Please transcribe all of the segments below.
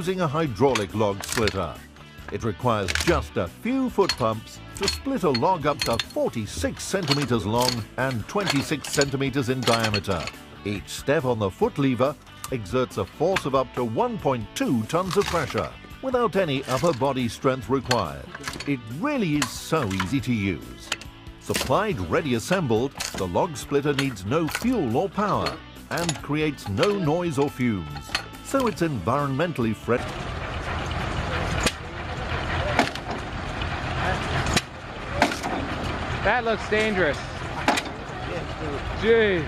using a hydraulic log splitter. It requires just a few foot pumps to split a log up to 46 centimeters long and 26 centimeters in diameter. Each step on the foot lever exerts a force of up to 1.2 tons of pressure, without any upper body strength required. It really is so easy to use. Supplied ready assembled, the log splitter needs no fuel or power and creates no noise or fumes, so it's environmentally friendly. That looks dangerous. Gee.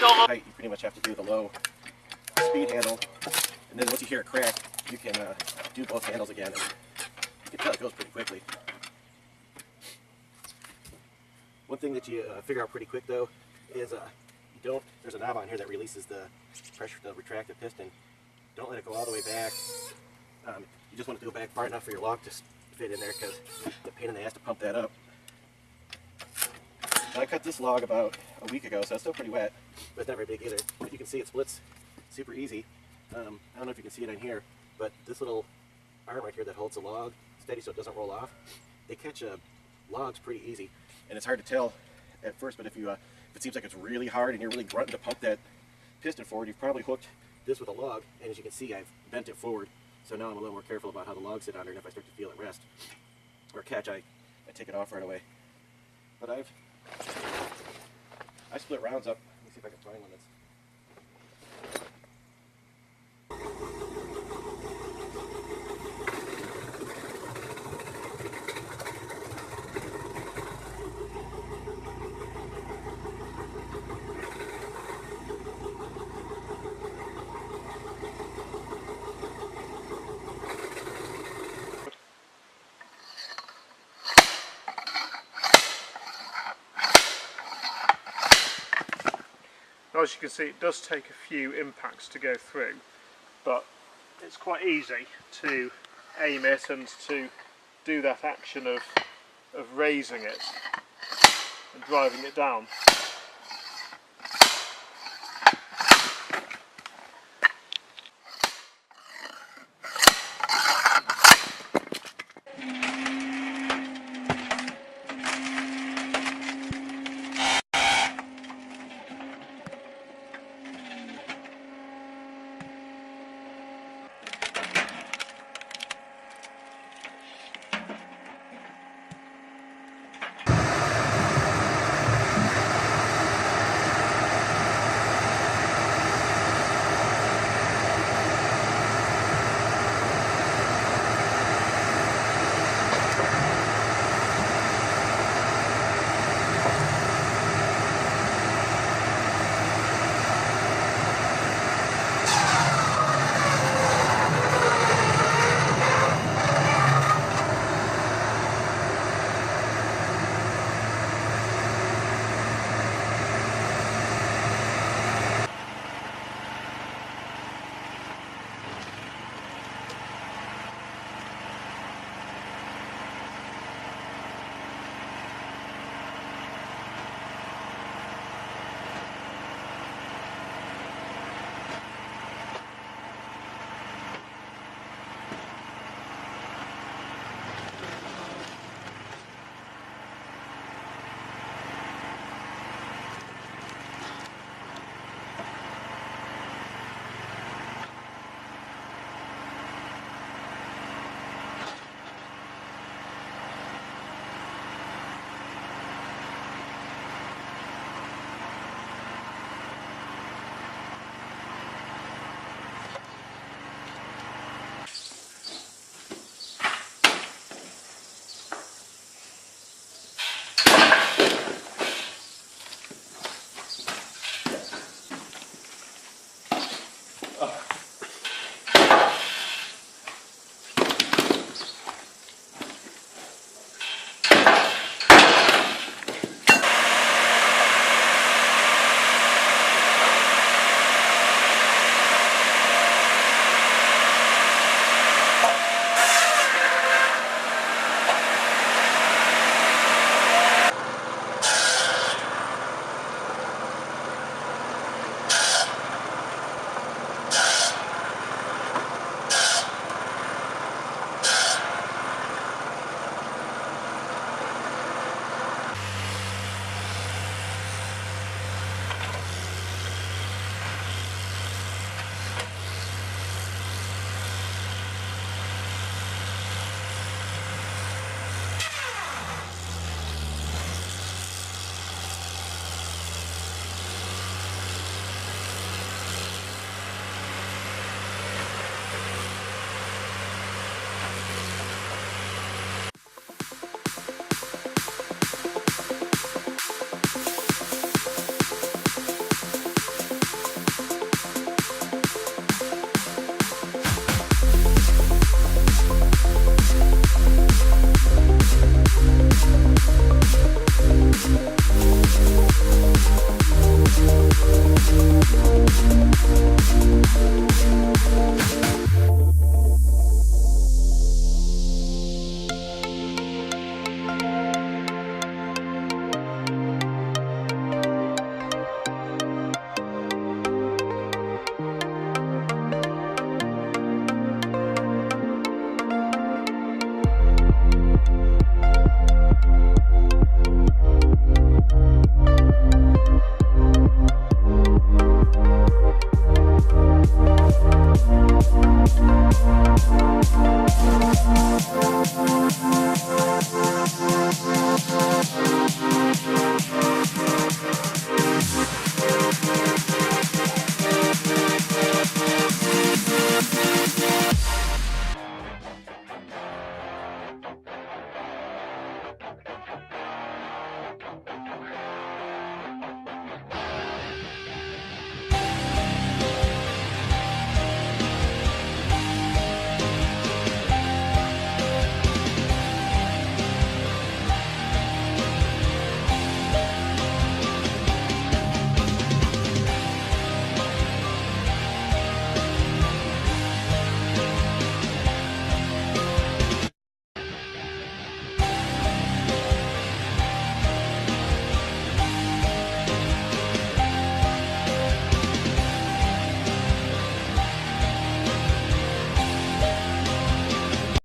Height, you pretty much have to do the low speed handle, and then once you hear a crack, you can do both handles again. And you can tell it goes pretty quickly. One thing that you figure out pretty quick though is there's a knob on here that releases the pressure to retract the piston. Don't let it go all the way back. You just want it to go back far enough for your lock to fit in there, because the pain in the ass to pump that up. I cut this log about a week ago, so it's still pretty wet, but it's not very big either. But you can see it splits super easy. I don't know if you can see it on here, but this little arm right here that holds the log steady so it doesn't roll off, they catch logs pretty easy. And it's hard to tell at first, but if it seems like it's really hard and you're really grunting to pump that piston forward, you've probably hooked this with a log, and as you can see, I've bent it forward. So now I'm a little more careful about how the logs sit on there, and if I start to feel it rest or catch, I take it off right away. But I split rounds up. Let me see if I can find one that's... As you can see, it does take a few impacts to go through, but it's quite easy to aim it and to do that action of raising it and driving it down.